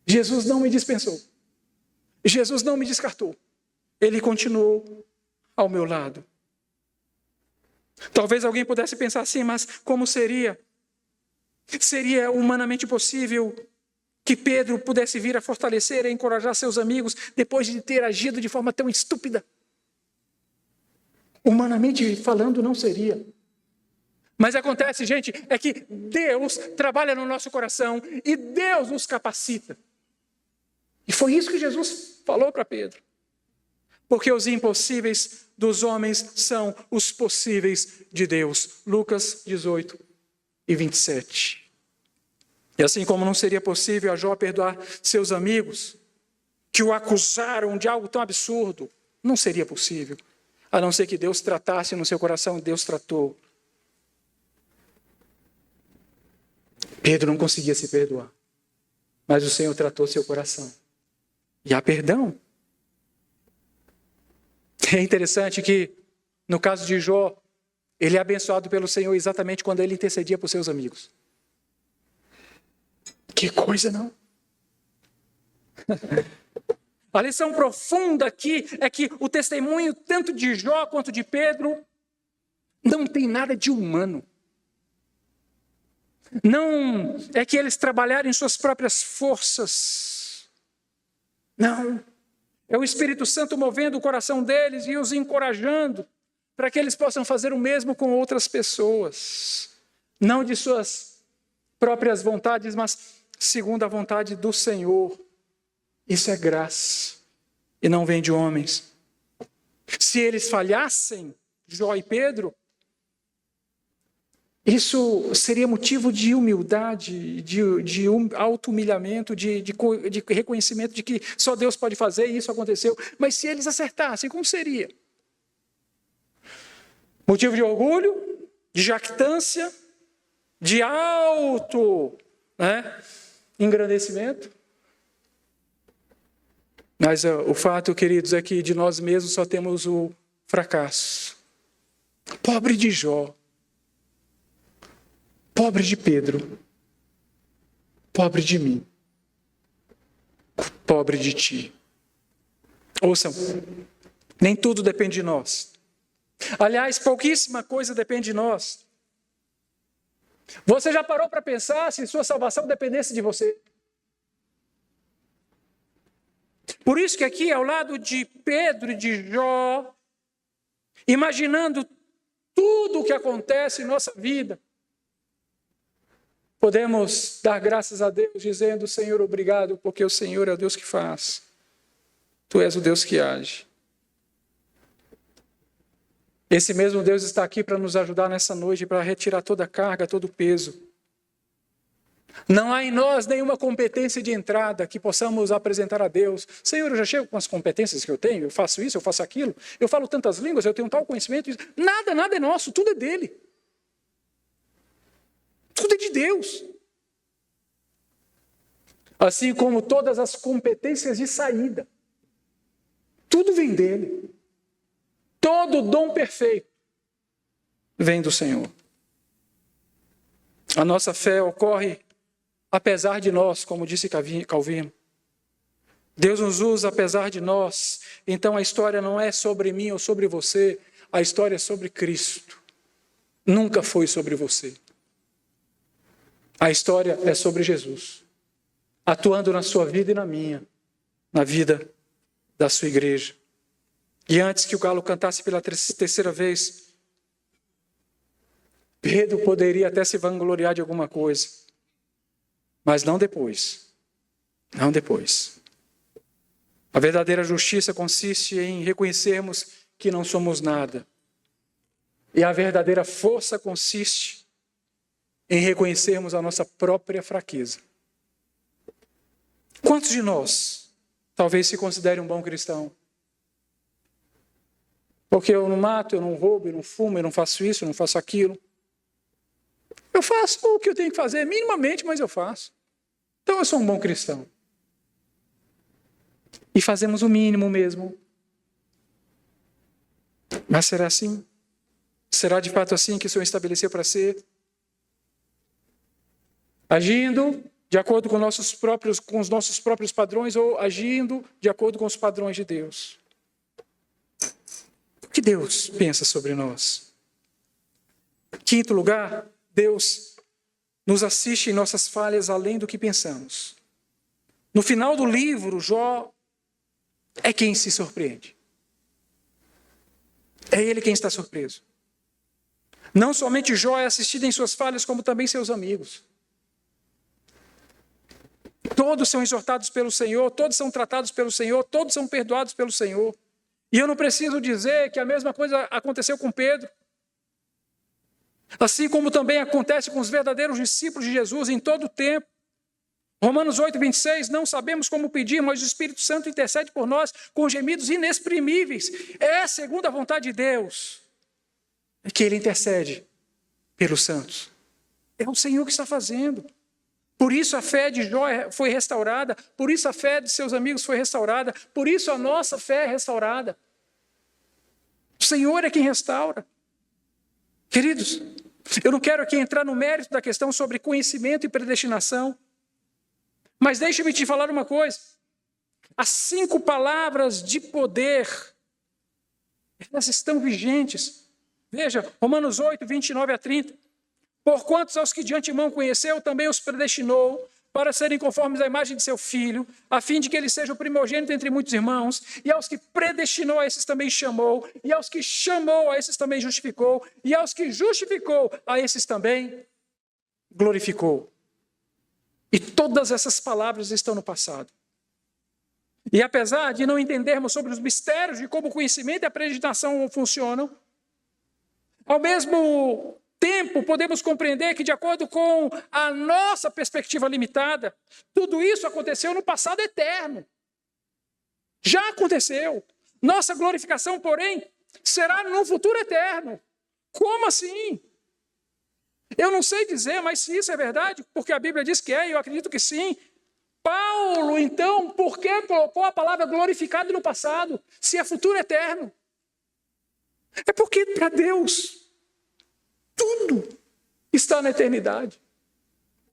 S2: Jesus não me dispensou. Jesus não me descartou. Ele continuou ao meu lado. Talvez alguém pudesse pensar assim: mas como seria? Seria humanamente possível que Pedro pudesse vir a fortalecer e encorajar seus amigos depois de ter agido de forma tão estúpida? Humanamente falando, não seria. Mas acontece, gente, é que Deus trabalha no nosso coração e Deus nos capacita. E foi isso que Jesus falou para Pedro. Porque os impossíveis dos homens são os possíveis de Deus. Lucas 18 e 27. E assim como não seria possível a Jó perdoar seus amigos que o acusaram de algo tão absurdo, não seria possível, a não ser que Deus tratasse no seu coração. Deus tratou. Pedro não conseguia se perdoar, mas o Senhor tratou seu coração. E há perdão. É interessante que, no caso de Jó, ele é abençoado pelo Senhor exatamente quando ele intercedia por seus amigos. Que coisa, não? A lição profunda aqui é que o testemunho tanto de Jó quanto de Pedro não tem nada de humano. Não é que eles trabalharam em suas próprias forças. Não. É o Espírito Santo movendo o coração deles e os encorajando para que eles possam fazer o mesmo com outras pessoas. Não de suas próprias vontades, mas segundo a vontade do Senhor. Isso é graça e não vem de homens. Se eles falhassem, Jó e Pedro, isso seria motivo de humildade, de auto-humilhamento, de reconhecimento de que só Deus pode fazer, e isso aconteceu. Mas se eles acertassem, como seria? Motivo de orgulho, de jactância, de engrandecimento? Mas o fato, queridos, é que de nós mesmos só temos o fracasso. Pobre de Jó. Pobre de Pedro, pobre de mim, pobre de ti. Ouçam, nem tudo depende de nós. Aliás, pouquíssima coisa depende de nós. Você já parou para pensar se sua salvação dependesse de você? Por isso que aqui, ao lado de Pedro e de Jó, imaginando tudo o que acontece em nossa vida, podemos dar graças a Deus, dizendo: Senhor, obrigado, porque o Senhor é o Deus que faz. Tu és o Deus que age. Esse mesmo Deus está aqui para nos ajudar nessa noite, para retirar toda a carga, todo o peso. Não há em nós nenhuma competência de entrada que possamos apresentar a Deus. Senhor, eu já chego com as competências que eu tenho, eu faço isso, eu faço aquilo, eu falo tantas línguas, eu tenho tal conhecimento. Nada é nosso, tudo é dele. Tudo é de Deus. Assim como todas as competências de saída. Tudo vem dele. Todo dom perfeito vem do Senhor. A nossa fé ocorre apesar de nós, como disse Calvino. Deus nos usa apesar de nós. Então a história não é sobre mim ou sobre você. A história é sobre Cristo. Nunca foi sobre você. A história é sobre Jesus, atuando na sua vida e na minha, na vida da sua igreja. E antes que o galo cantasse pela terceira vez, Pedro poderia até se vangloriar de alguma coisa, mas não depois. Não depois. A verdadeira justiça consiste em reconhecermos que não somos nada. E a verdadeira força consiste em reconhecermos a nossa própria fraqueza. Quantos de nós talvez se considere um bom cristão? Porque eu não mato, eu não roubo, eu não fumo, eu não faço isso, eu não faço aquilo. Eu faço o que eu tenho que fazer, minimamente, mas eu faço. Então eu sou um bom cristão. E fazemos o mínimo mesmo. Mas será assim? Será de fato assim que o Senhor estabeleceu para ser? Agindo de acordo com os nossos próprios padrões ou agindo de acordo com os padrões de Deus? O que Deus pensa sobre nós? Em quinto lugar, Deus nos assiste em nossas falhas além do que pensamos. No final do livro, Jó é quem se surpreende. É ele quem está surpreso. Não somente Jó é assistido em suas falhas, como também seus amigos. Todos são exortados pelo Senhor, todos são tratados pelo Senhor, todos são perdoados pelo Senhor. E eu não preciso dizer que a mesma coisa aconteceu com Pedro. Assim como também acontece com os verdadeiros discípulos de Jesus em todo o tempo. Romanos 8:26, não sabemos como pedir, mas o Espírito Santo intercede por nós com gemidos inexprimíveis. É segundo a vontade de Deus que Ele intercede pelos santos. É o Senhor que está fazendo. Por isso a fé de Jó foi restaurada, por isso a fé de seus amigos foi restaurada, por isso a nossa fé é restaurada. O Senhor é quem restaura. Queridos, eu não quero aqui entrar no mérito da questão sobre conhecimento e predestinação, mas deixe-me te falar uma coisa. As 5 palavras de poder, elas estão vigentes. Veja, Romanos 8, 29 a 30. Porquanto aos que de antemão conheceu, também os predestinou para serem conformes à imagem de seu Filho, a fim de que ele seja o primogênito entre muitos irmãos, e aos que predestinou, a esses também chamou, e aos que chamou, a esses também justificou, e aos que justificou, a esses também glorificou. E todas essas palavras estão no passado. E apesar de não entendermos sobre os mistérios de como o conhecimento e a predestinação funcionam, ao mesmo tempo podemos compreender que, de acordo com a nossa perspectiva limitada, tudo isso aconteceu no passado eterno. Já aconteceu. Nossa glorificação, porém, será no futuro eterno. Como assim? Eu não sei dizer, mas se isso é verdade, porque a Bíblia diz que é, e eu acredito que sim. Paulo, então, por que colocou a palavra glorificado no passado, se é futuro eterno? É porque para Deus, tudo está na eternidade.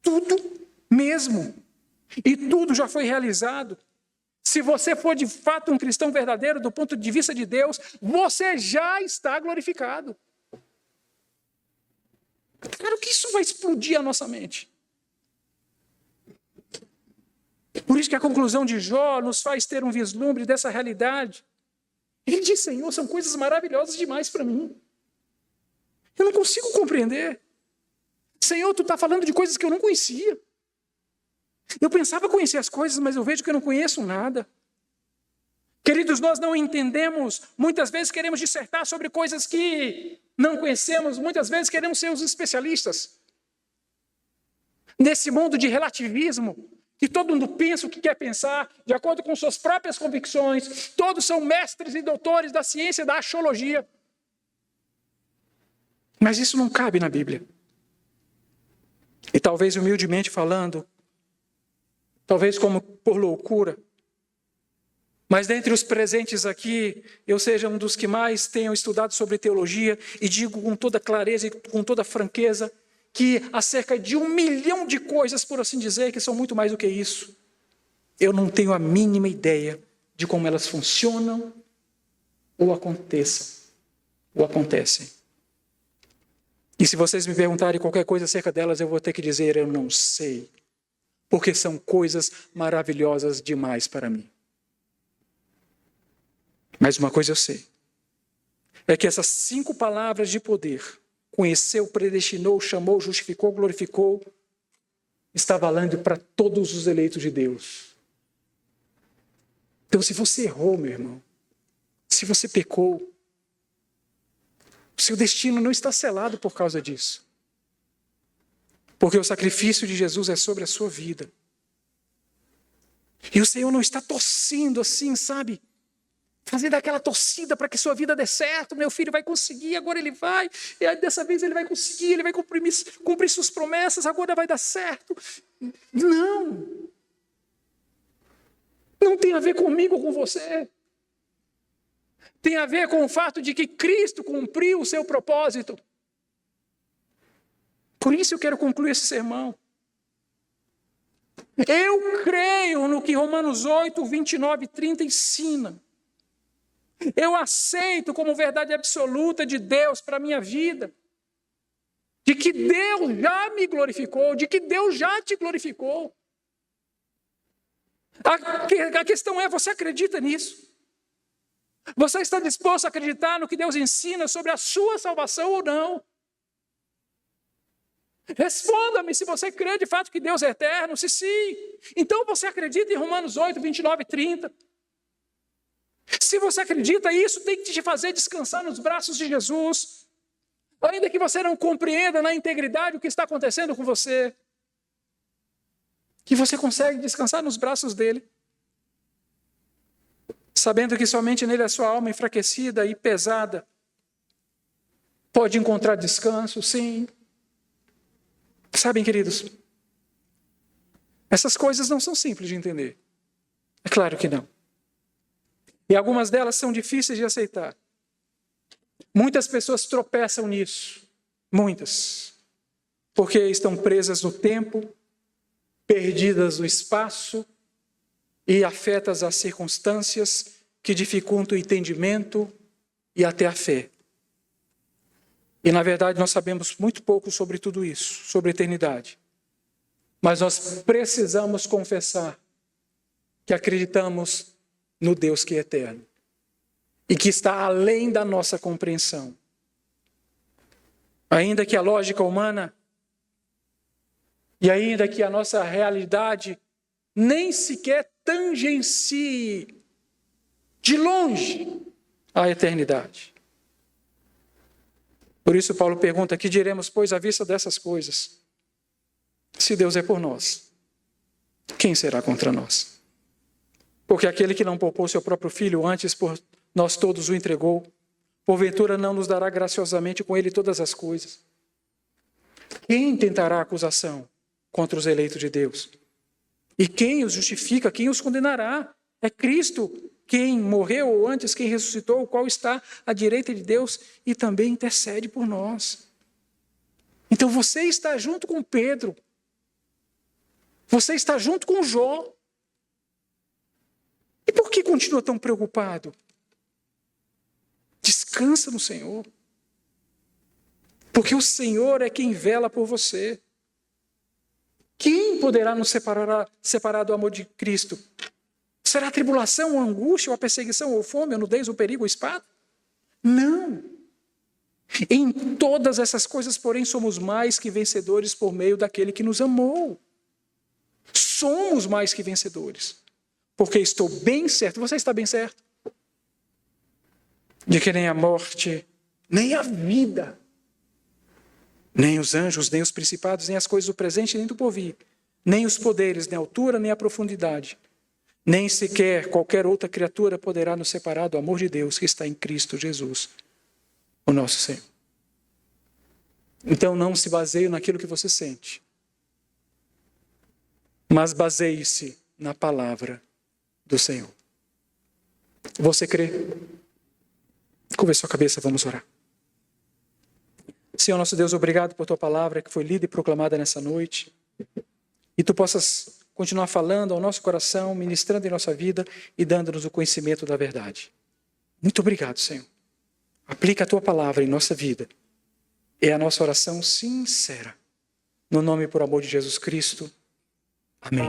S2: Tudo mesmo. E tudo já foi realizado. Se você for de fato um cristão verdadeiro, do ponto de vista de Deus, você já está glorificado. Claro que isso vai explodir a nossa mente. Por isso que a conclusão de Jó nos faz ter um vislumbre dessa realidade. Ele diz: Senhor, são coisas maravilhosas demais para mim. Eu não consigo compreender. Senhor, tu está falando de coisas que eu não conhecia. Eu pensava conhecer as coisas, mas eu vejo que eu não conheço nada. Queridos, nós não entendemos. Muitas vezes queremos dissertar sobre coisas que não conhecemos. Muitas vezes queremos ser os especialistas. Nesse mundo de relativismo, que todo mundo pensa o que quer pensar, de acordo com suas próprias convicções, todos são mestres e doutores da ciência da axiologia. Mas isso não cabe na Bíblia. E talvez humildemente falando, talvez como por loucura, mas dentre os presentes aqui, eu seja um dos que mais tenham estudado sobre teologia e digo com toda clareza e com toda franqueza que há cerca de 1 milhão de coisas, por assim dizer, que são muito mais do que isso. Eu não tenho a mínima ideia de como elas funcionam ou acontecem. E se vocês me perguntarem qualquer coisa acerca delas, eu vou ter que dizer: eu não sei. Porque são coisas maravilhosas demais para mim. Mas uma coisa eu sei. É que essas 5 palavras de poder, conheceu, predestinou, chamou, justificou, glorificou, está valendo para todos os eleitos de Deus. Então, se você errou, meu irmão, se você pecou, o seu destino não está selado por causa disso. Porque o sacrifício de Jesus é sobre a sua vida. E o Senhor não está torcendo assim, sabe? Fazendo aquela torcida para que sua vida dê certo. Meu filho vai conseguir, agora ele vai. E aí, dessa vez ele vai conseguir, ele vai cumprir suas promessas, agora vai dar certo. Não. Não tem a ver comigo ou com você. Tem a ver com o fato de que Cristo cumpriu o seu propósito. Por isso eu quero concluir esse sermão. Eu creio no que Romanos 8, 29 e 30 ensina. Eu aceito como verdade absoluta de Deus para a minha vida. De que Deus já me glorificou, de que Deus já te glorificou. A questão é, você acredita nisso? Você está disposto a acreditar no que Deus ensina sobre a sua salvação ou não? Responda-me se você crê de fato que Deus é eterno. Se sim, então você acredita em Romanos 8, 29 e 30. Se você acredita, isso tem que te fazer descansar nos braços de Jesus. Ainda que você não compreenda na integridade o que está acontecendo com você, que você consegue descansar nos braços dele, sabendo que somente nele a sua alma enfraquecida e pesada pode encontrar descanso, sim. Sabem, queridos, essas coisas não são simples de entender. É claro que não. E algumas delas são difíceis de aceitar. Muitas pessoas tropeçam nisso. Muitas. Porque estão presas no tempo, perdidas no espaço e afetas às circunstâncias que dificultam o entendimento e até a fé. E, na verdade, nós sabemos muito pouco sobre tudo isso, sobre a eternidade. Mas nós precisamos confessar que acreditamos no Deus que é eterno e que está além da nossa compreensão. Ainda que a lógica humana e ainda que a nossa realidade nem sequer tangencie de longe a eternidade. Por isso Paulo pergunta: que diremos, pois, à vista dessas coisas? Se Deus é por nós, quem será contra nós? Porque aquele que não poupou seu próprio filho, antes por nós todos o entregou, porventura não nos dará graciosamente com ele todas as coisas? Quem tentará acusação contra os eleitos de Deus? E quem os justifica, quem os condenará? É Cristo quem morreu, ou antes quem ressuscitou, o qual está à direita de Deus e também intercede por nós. Então você está junto com Pedro. Você está junto com Jó. E por que continua tão preocupado? Descansa no Senhor. Porque o Senhor é quem vela por você. Quem poderá nos separar do amor de Cristo? Será a tribulação, a angústia, ou a perseguição, ou fome, ou nudez, ou perigo, ou espada? Não. Em todas essas coisas, porém, somos mais que vencedores por meio daquele que nos amou. Somos mais que vencedores. Porque estou bem certo, você está bem certo? De que nem a morte, nem a vida, nem os anjos, nem os principados, nem as coisas do presente, nem do porvir, nem os poderes, nem a altura, nem a profundidade, nem sequer qualquer outra criatura poderá nos separar do amor de Deus que está em Cristo Jesus, o nosso Senhor. Então não se baseie naquilo que você sente, mas baseie-se na palavra do Senhor. Você crê? Curva sua cabeça, vamos orar. Senhor nosso Deus, obrigado por tua palavra que foi lida e proclamada nessa noite. E tu possas continuar falando ao nosso coração, ministrando em nossa vida e dando-nos o conhecimento da verdade. Muito obrigado, Senhor. Aplica a tua palavra em nossa vida. É a nossa oração sincera. No nome e por amor de Jesus Cristo. Amém.